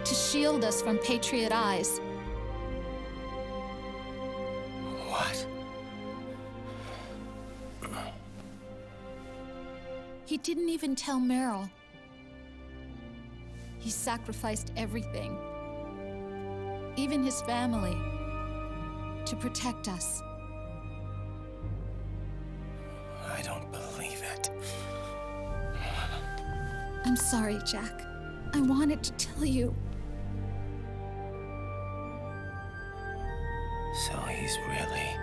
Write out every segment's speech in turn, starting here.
to shield us from Patriot eyes. What? He didn't even tell Meryl. He sacrificed everything, even his family, to protect us. I don't believe it. I'm sorry, Jack. I wanted to tell you. So he's really...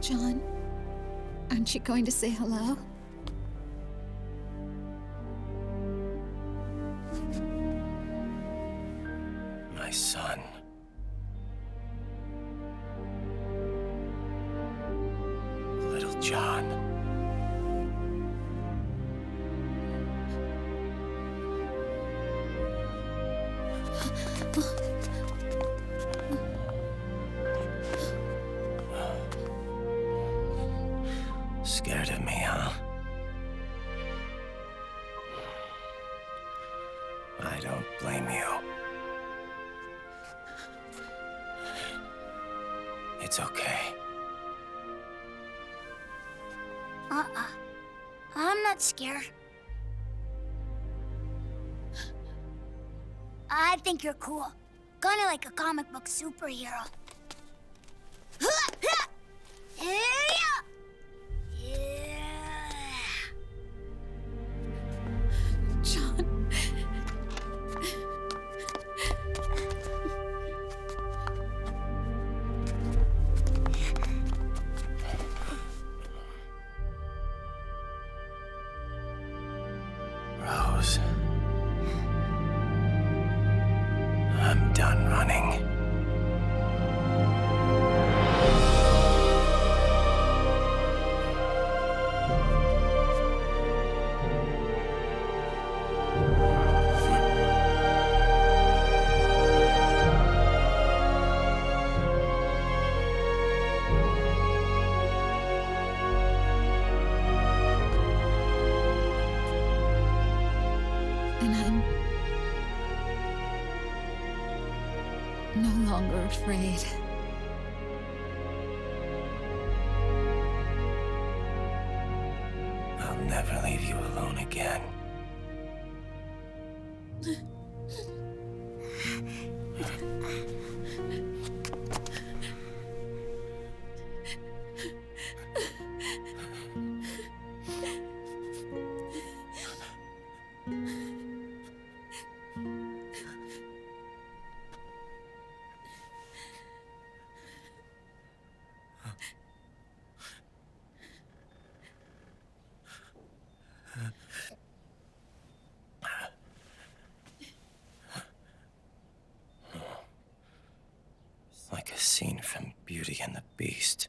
John, aren't you going to say hello? my son. Little John. Scared of me, huh? I don't blame you. It's okay. I'm not scared. I think you're cool. Kinda like a comic book superhero. John. Rose. I'm done running. And I'm no longer afraid. I'll never leave you alone again. Like a scene from Beauty and the Beast.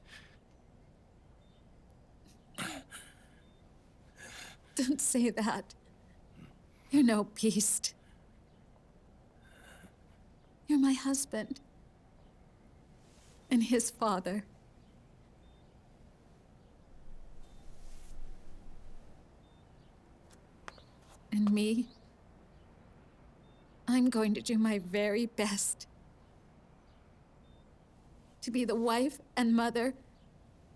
Don't say that. You're no beast. You're my husband. And his father. And me, I'm going to do my very best to be the wife and mother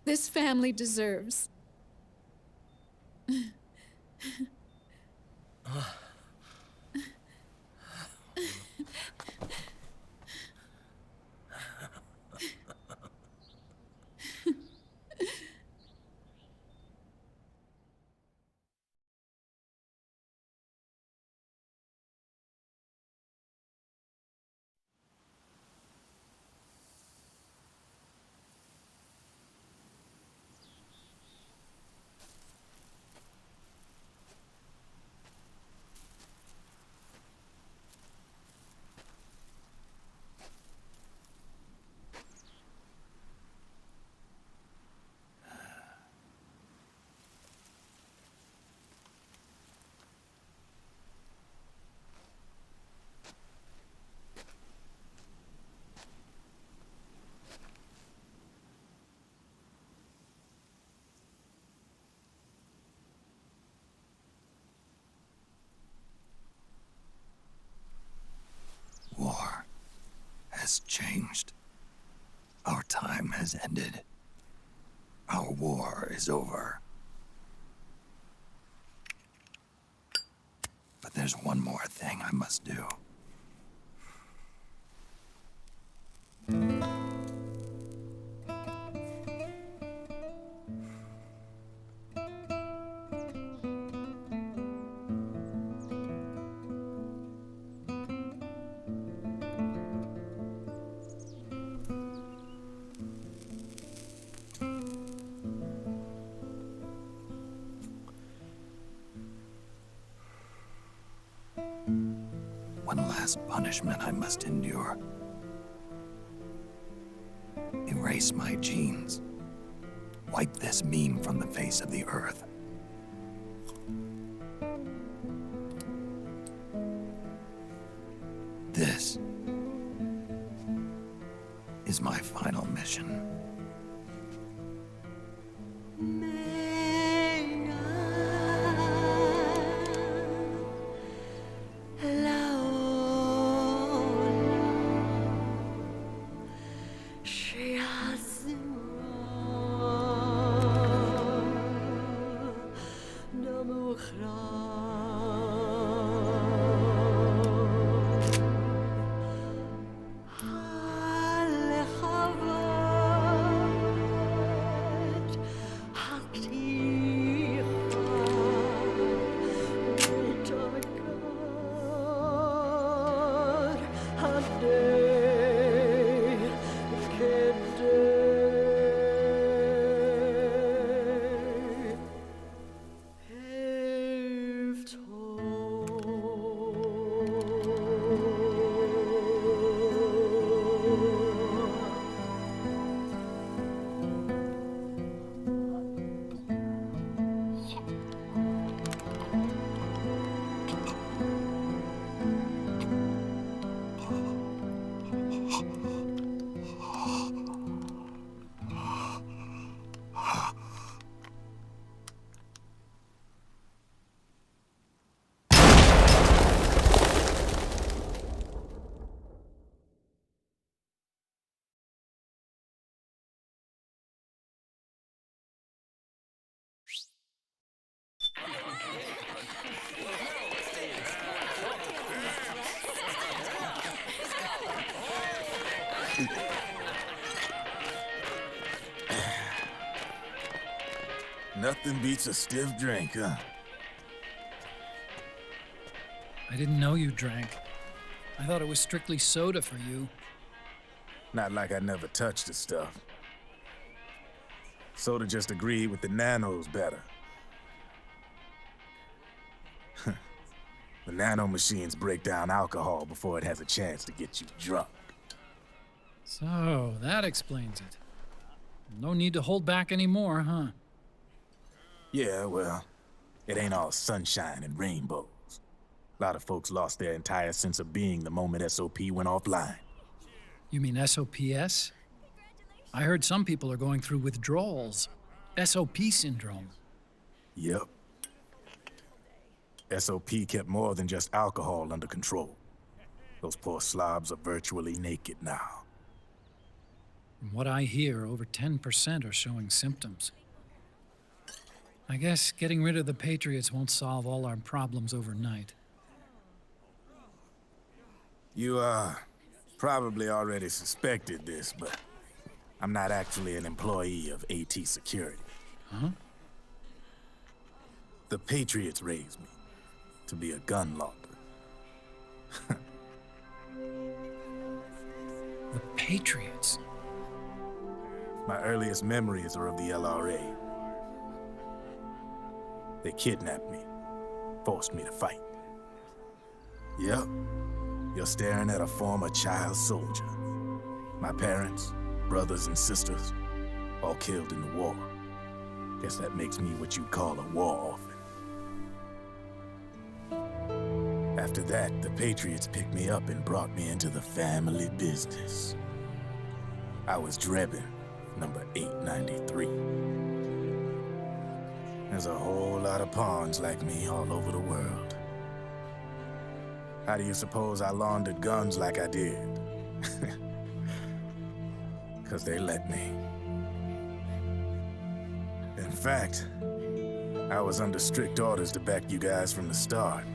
this family deserves. has changed. Our time has ended. Our war is over. But there's one more thing I must do. One last punishment I must endure. Erase my genes. Wipe this meme from the face of the earth. This is my final mission. Nothing beats a stiff drink, huh? I didn't know you drank. I thought it was strictly soda for you. Not like I never touched the stuff. Soda just agreed with the nanos better. The nano machines break down alcohol before it has a chance to get you drunk. So, that explains it. No need to hold back anymore, huh? Yeah, well, it ain't all sunshine and rainbows. A lot of folks lost their entire sense of being the moment SOP went offline. You mean SOPS? I heard some people are going through withdrawals. SOP syndrome. Yep. SOP kept more than just alcohol under control. Those poor slobs are virtually naked now. From what I hear, over 10% are showing symptoms. I guess getting rid of the Patriots won't solve all our problems overnight. You, probably already suspected this, but I'm not actually an employee of AT Security. Huh? The Patriots raised me to be a gun launder. The Patriots? My earliest memories are of the LRA. They kidnapped me, forced me to fight. Yep, you're staring at a former child soldier. My parents, brothers and sisters, all killed in the war. Guess that makes me what you'd call a war orphan. After that, the Patriots picked me up and brought me into the family business. I was Drebin, number 893. There's a whole lot of pawns like me all over the world. How do you suppose I laundered guns like I did? 'cause they let me. In fact, I was under strict orders to back you guys from the start.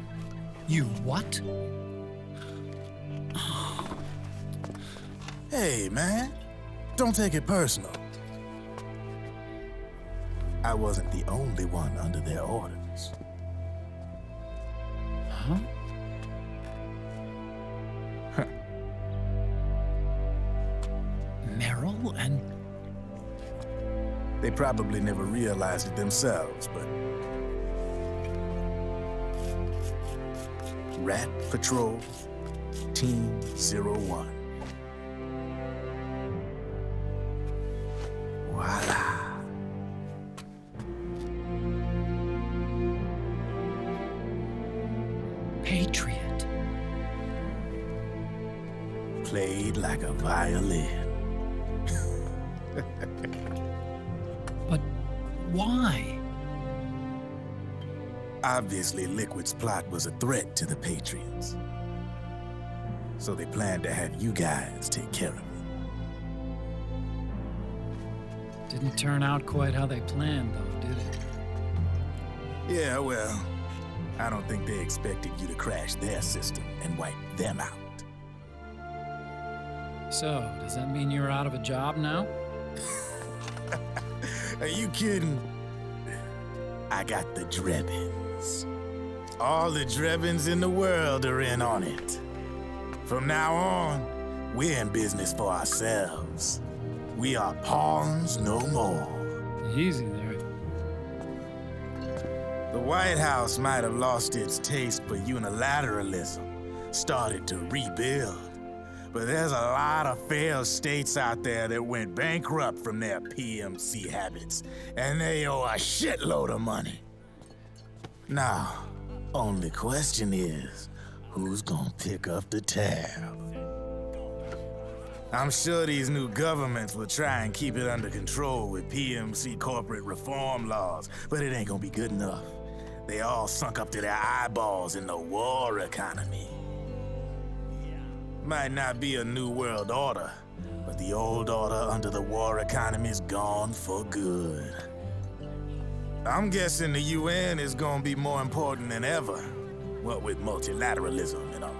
You what? Hey, man, don't take it personal. I wasn't the only one under their orders. Huh? Meryl and... They probably never realized it themselves, but... Rat Patrol, Team 01. Voila. Patriot. Played like a violin. But why? Obviously, Liquid's plot was a threat to the Patriots. So they planned to have you guys take care of it. Didn't turn out quite how they planned, though, did it? Yeah, well, I don't think they expected you to crash their system and wipe them out. So, does that mean you're out of a job now? Are you kidding? I got the Drebins. All the Drebins in the world are in on it. From now on, we're in business for ourselves. We are pawns no more. Easy there. The White House might have lost its taste for unilateralism, started to rebuild. But there's a lot of failed states out there that went bankrupt from their PMC habits, and they owe a shitload of money. Now, only question is, who's gonna pick up the tab? I'm sure these new governments will try and keep it under control with PMC corporate reform laws, but it ain't gonna be good enough. They all sunk up to their eyeballs in the war economy. Might not be a new world order, but the old order under the war economy's gone for good. I'm guessing the UN is gonna be more important than ever, what with multilateralism and all.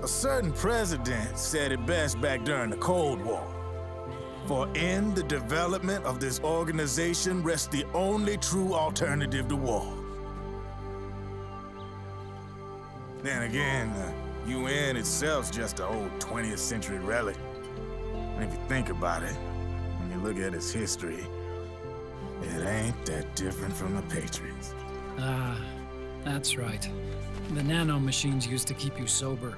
A certain president said it best back during the Cold War. For in the development of this organization rests the only true alternative to war. Then again, the UN itself's just an old 20th century relic. And if you think about it, when you look at its history, it ain't that different from the Patriots. Ah, that's right. The nanomachines used to keep you sober.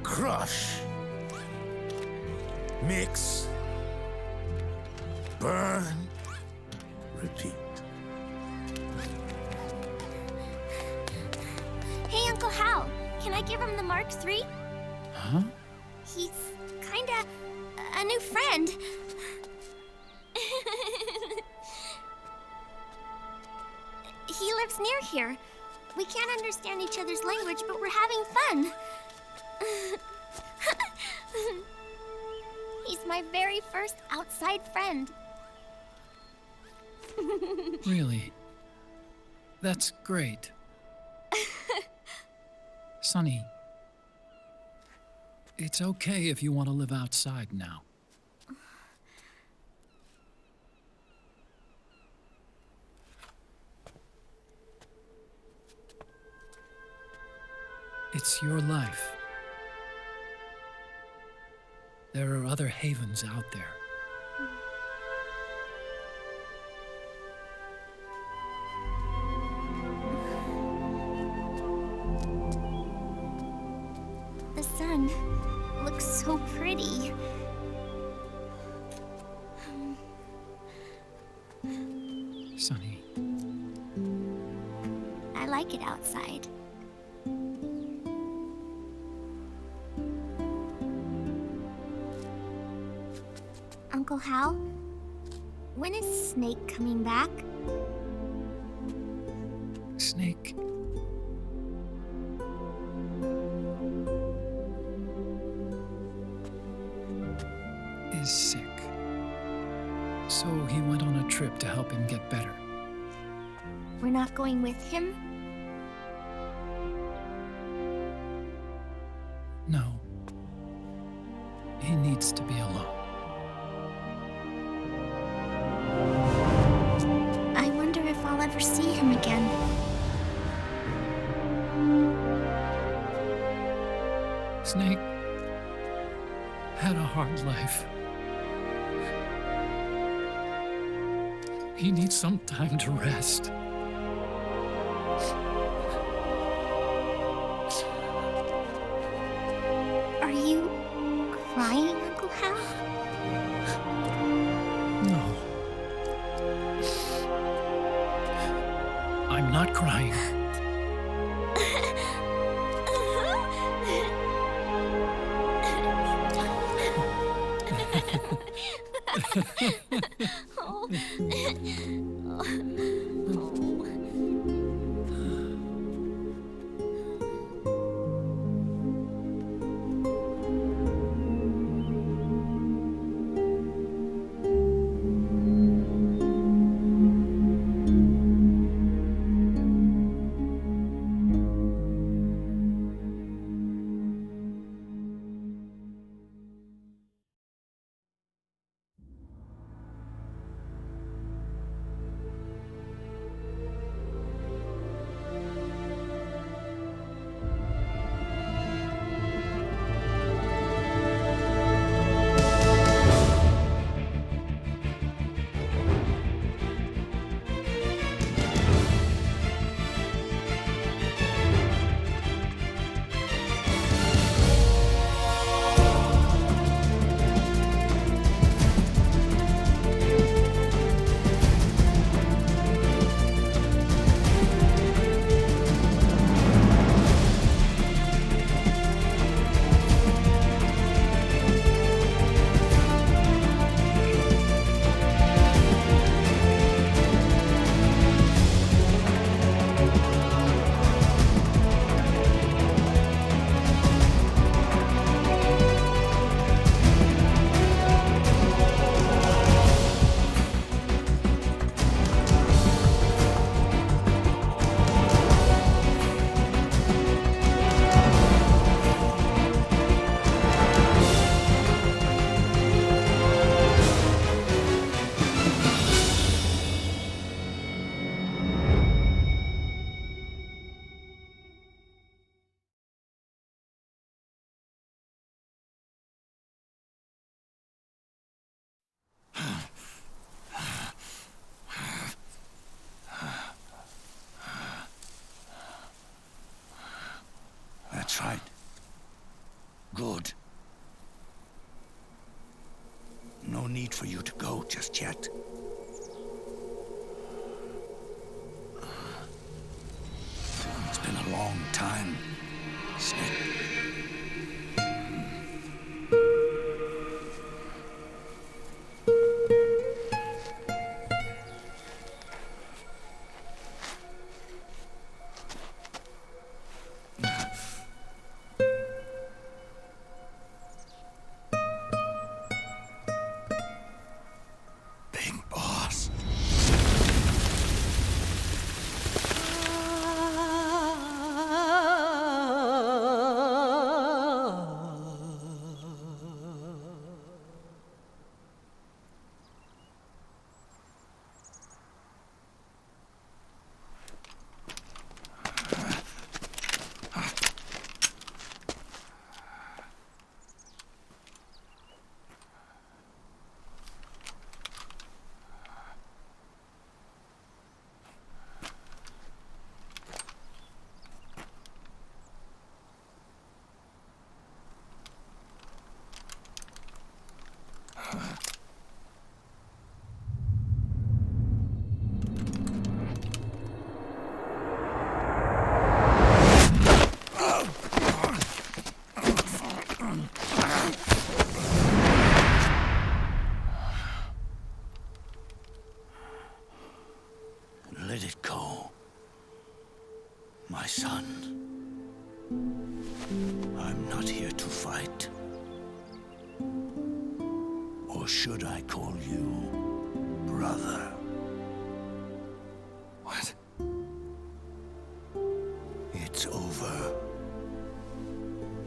Crush. Mix. Burn. Repeat. Hey, Uncle Hal, can I give him the Mark III? Huh? He's kinda a new friend. He lives near here. We can't understand each other's language, but we're having fun. He's my very first outside friend. Really? That's great. Sonny, it's okay if you want to live outside now. It's your life. There are other havens out there. The sun looks so pretty. Sonny, I like it outside. Uncle Hal, when is Snake coming back? Snake. So he went on a trip to help him get better. We're not going with him? No. He needs to be alone. I wonder if I'll ever see him again. Snake had a hard life. He needs some time to rest. Are you crying, Uncle Hal? No. I'm not crying. That's right. Good. No need for you to go just yet. It's been a long time, Snake. Big boss. Let it go, my son. I'm not here to fight. Or should I call you brother. What? It's over.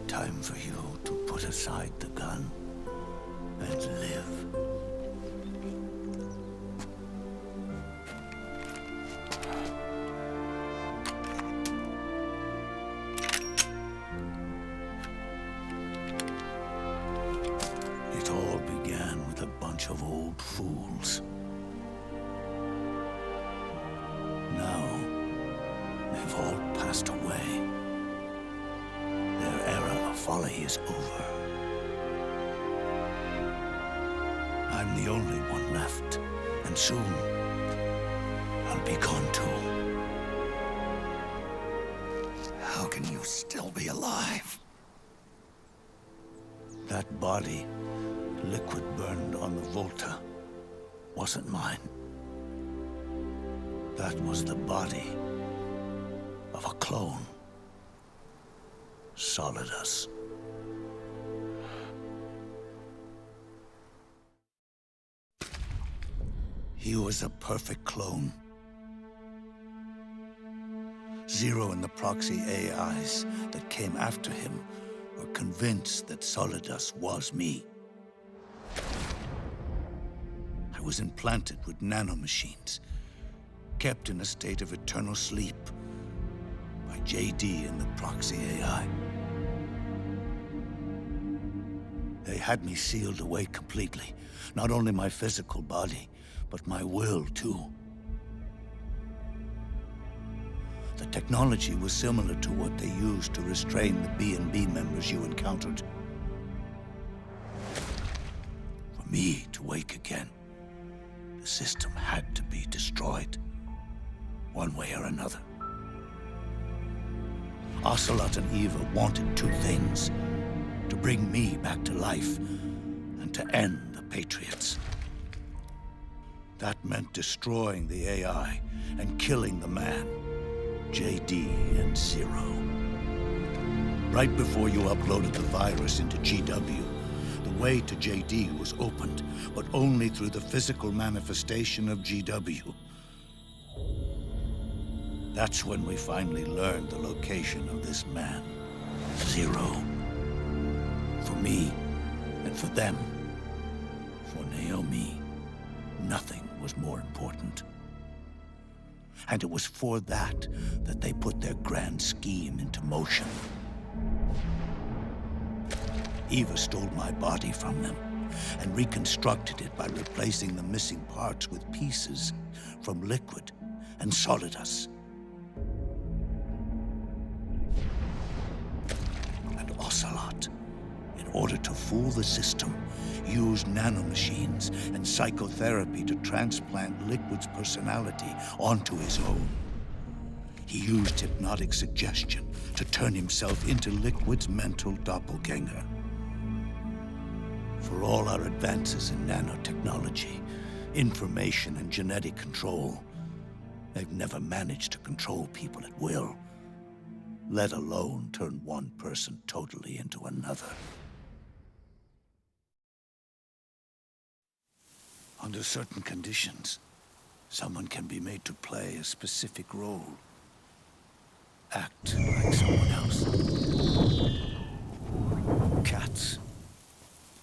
Time for you to put aside the gun and live. It all began with a bunch of old fools. Now, they've all passed away. Their era of folly is over. I'm the only one left, and soon I'll be gone too. How can you still be alive? That body, liquid burned on the Volta, wasn't mine. That was the body of a clone. Solidus. He was a perfect clone. Zero and the proxy AIs that came after him were convinced that Solidus was me. I was implanted with nanomachines, kept in a state of eternal sleep by JD and the proxy AI. They had me sealed away completely, not only my physical body, but my will too. The technology was similar to what they used to restrain the B&B members you encountered. For me to wake again, the system had to be destroyed, one way or another. Ocelot and Eva wanted two things: to bring me back to life and to end the Patriots. That meant destroying the AI and killing the man, JD and Zero. Right before you uploaded the virus into GW, the way to JD was opened, but only through the physical manifestation of GW. That's when we finally learned the location of this man, Zero. For me, and for them, for Naomi, nothing was more important. And it was for that they put their grand scheme into motion. Eva stole my body from them and reconstructed it by replacing the missing parts with pieces from Liquid and Solidus. And Ocelot, in order to fool the system, used nanomachines and psychotherapy to transplant Liquid's personality onto his own. He used hypnotic suggestion to turn himself into Liquid's mental doppelganger. For all our advances in nanotechnology, information and genetic control, they've never managed to control people at will, let alone turn one person totally into another. Under certain conditions, someone can be made to play a specific role. Act like someone else. Cats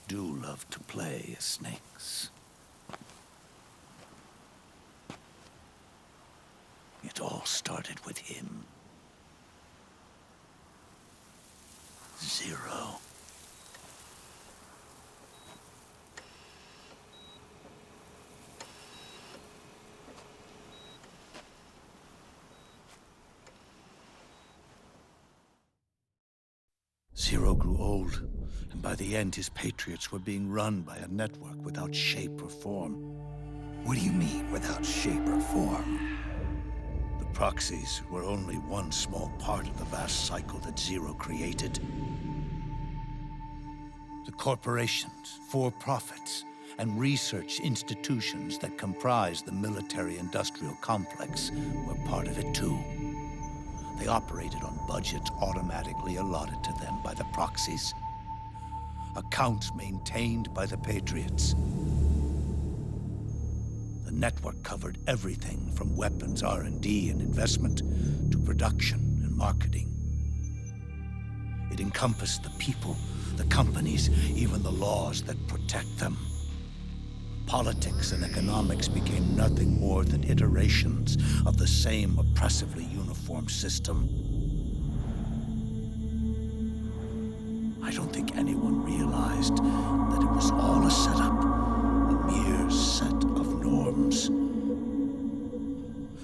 do love to play as snakes. It all started with him. Zero. Zero grew old, and by the end his Patriots were being run by a network without shape or form. What do you mean, without shape or form? The proxies were only one small part of the vast cycle that Zero created. The corporations, for-profits, and research institutions that comprise the military-industrial complex were part of it too. They operated on budgets automatically allotted to them by the proxies. Accounts maintained by the Patriots. The network covered everything from weapons R&D and investment to production and marketing. It encompassed the people, the companies, even the laws that protect them. Politics and economics became nothing more than iterations of the same oppressively uniform system. I don't think anyone realized that it was all a setup, a mere set of norms.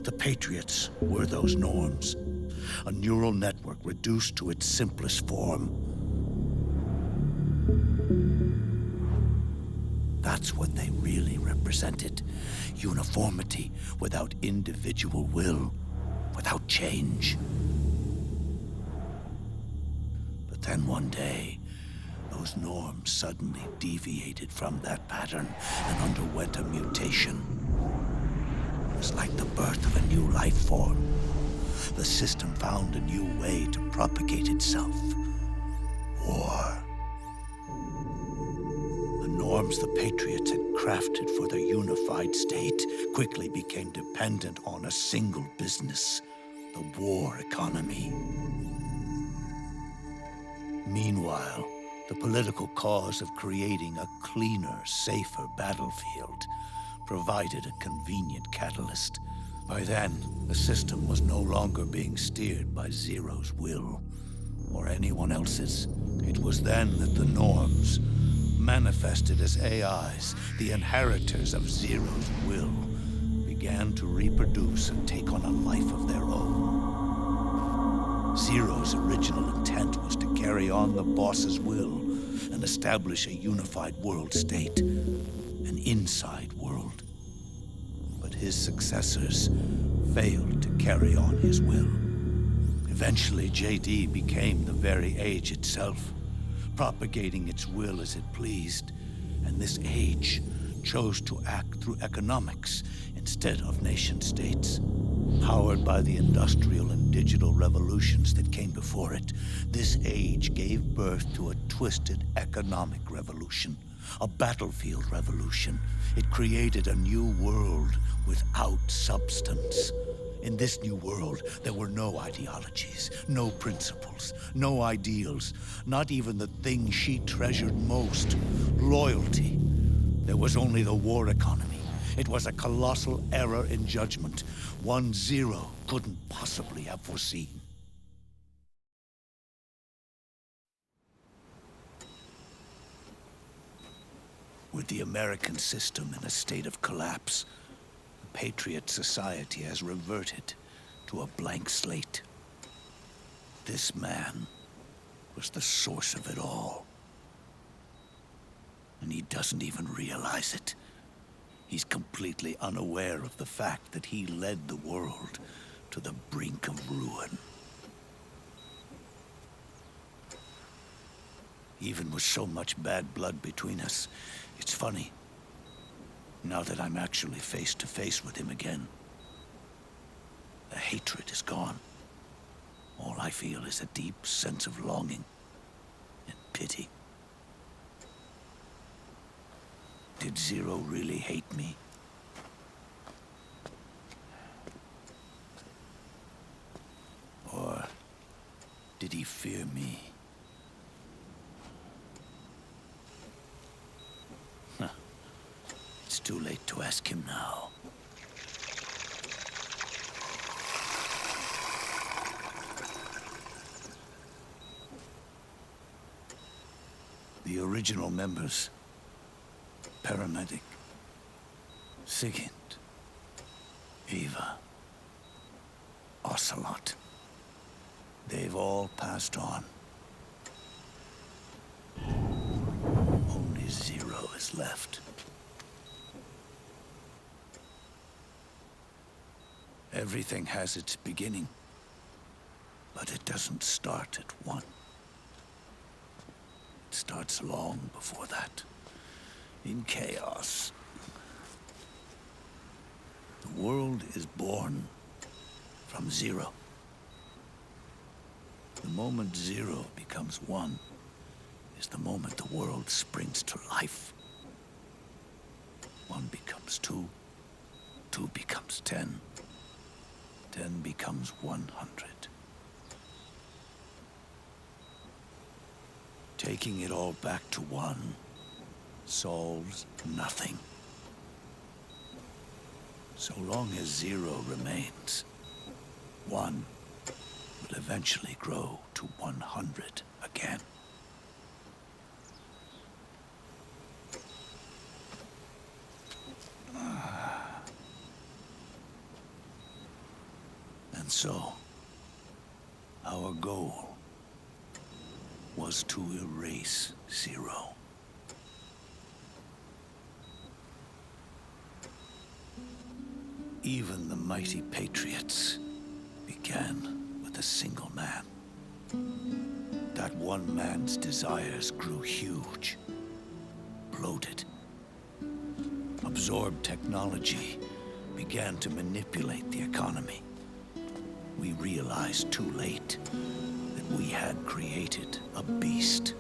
The Patriots were those norms, a neural network reduced to its simplest form. That's what they really represented. Uniformity without individual will, without change. But then one day, those norms suddenly deviated from that pattern and underwent a mutation. It was like the birth of a new life form. The system found a new way to propagate itself. War. The norms the Patriots had crafted for their unified state quickly became dependent on a single business, the war economy. Meanwhile, the political cause of creating a cleaner, safer battlefield provided a convenient catalyst. By then, the system was no longer being steered by Zero's will, or anyone else's. It was then that the norms, manifested as AIs, the inheritors of Zero's will, began to reproduce and take on a life of their own. Zero's original intent was to carry on the boss's will and establish a unified world state, an inside world. But his successors failed to carry on his will. Eventually, JD became the very age itself, propagating its will as it pleased, and this age chose to act through economics instead of nation-states. Powered by the industrial and digital revolutions that came before it, this age gave birth to a twisted economic revolution, a battlefield revolution. It created a new world without substance. In this new world, there were no ideologies, no principles, no ideals, not even the thing she treasured most, loyalty. There was only the war economy. It was a colossal error in judgment, one Zero couldn't possibly have foreseen. With the American system in a state of collapse, the Patriot society has reverted to a blank slate. This man was the source of it all. And he doesn't even realize it. He's completely unaware of the fact that he led the world to the brink of ruin. Even with so much bad blood between us, it's funny. Now that I'm actually face to face with him again, the hatred is gone. All I feel is a deep sense of longing and pity. Did Zero really hate me? Or did he fear me? It's too late to ask him now. The original members, Paramedic, Sigint, Eva, Ocelot. They've all passed on. Only Zero is left. Everything has its beginning, but it doesn't start at one. It starts long before that. In chaos. The world is born from Zero. The moment Zero becomes one is the moment the world springs to life. One becomes two, 2 becomes 10. 10 becomes 100. Taking it all back to 1 solves nothing. So long as 0 remains, 1 will eventually grow to 100 again. And so, our goal was to erase 0. Even the mighty Patriots began with a single man. That one man's desires grew huge, bloated. Absorbed technology began to manipulate the economy. We realized too late that we had created a beast.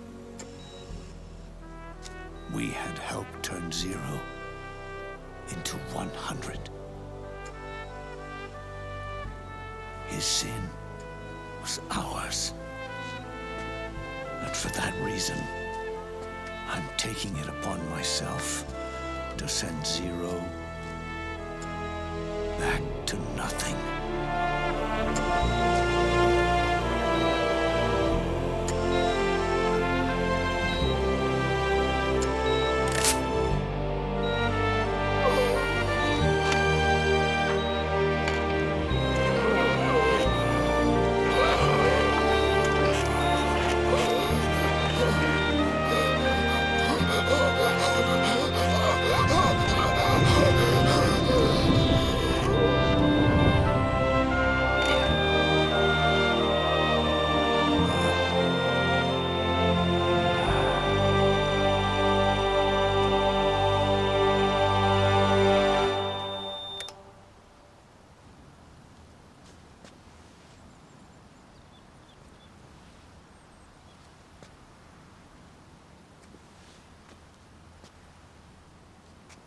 We had helped turn 0 into 100. His sin was ours. And for that reason, I'm taking it upon myself to send 0 back to nothing.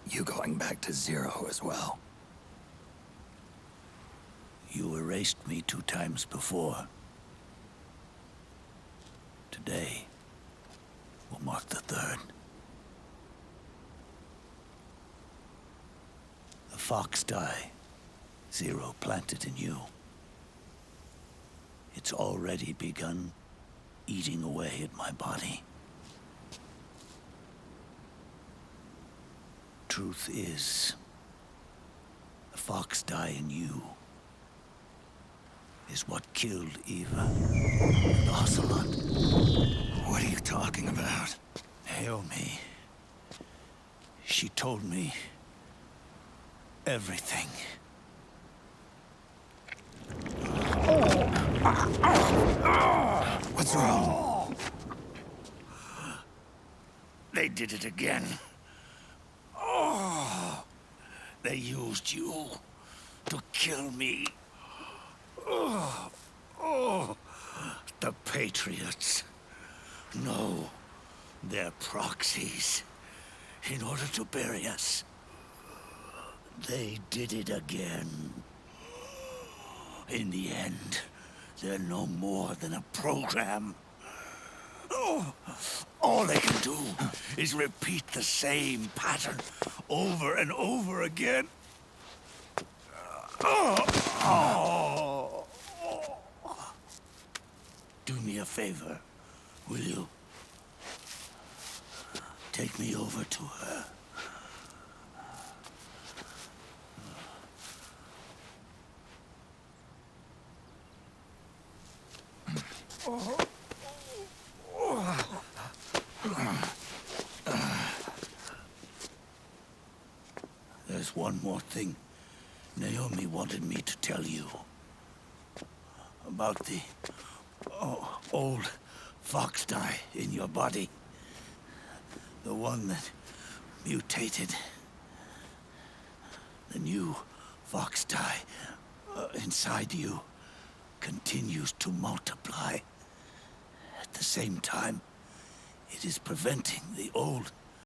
You going back to 0 as well? You erased me 2 times before. Today will mark the 3rd. The fox die 0 planted in you. It's already begun eating away at my body. Truth is, the fox die in you is what killed Eva and Ocelot. What are you talking about? Naomi. She told me everything. What's wrong? They did it again. They used you to kill me. The Patriots. No, they're proxies. In order to bury us. They did it again. In the end, they're no more than a program. All they can do is repeat the same pattern over and over again. Do me a favor, will you? Take me over to her. There's one more thing Naomi wanted me to tell you. About the old fox die in your body. The one that mutated. The new fox die inside you continues to multiply. At the same time, it is preventing the old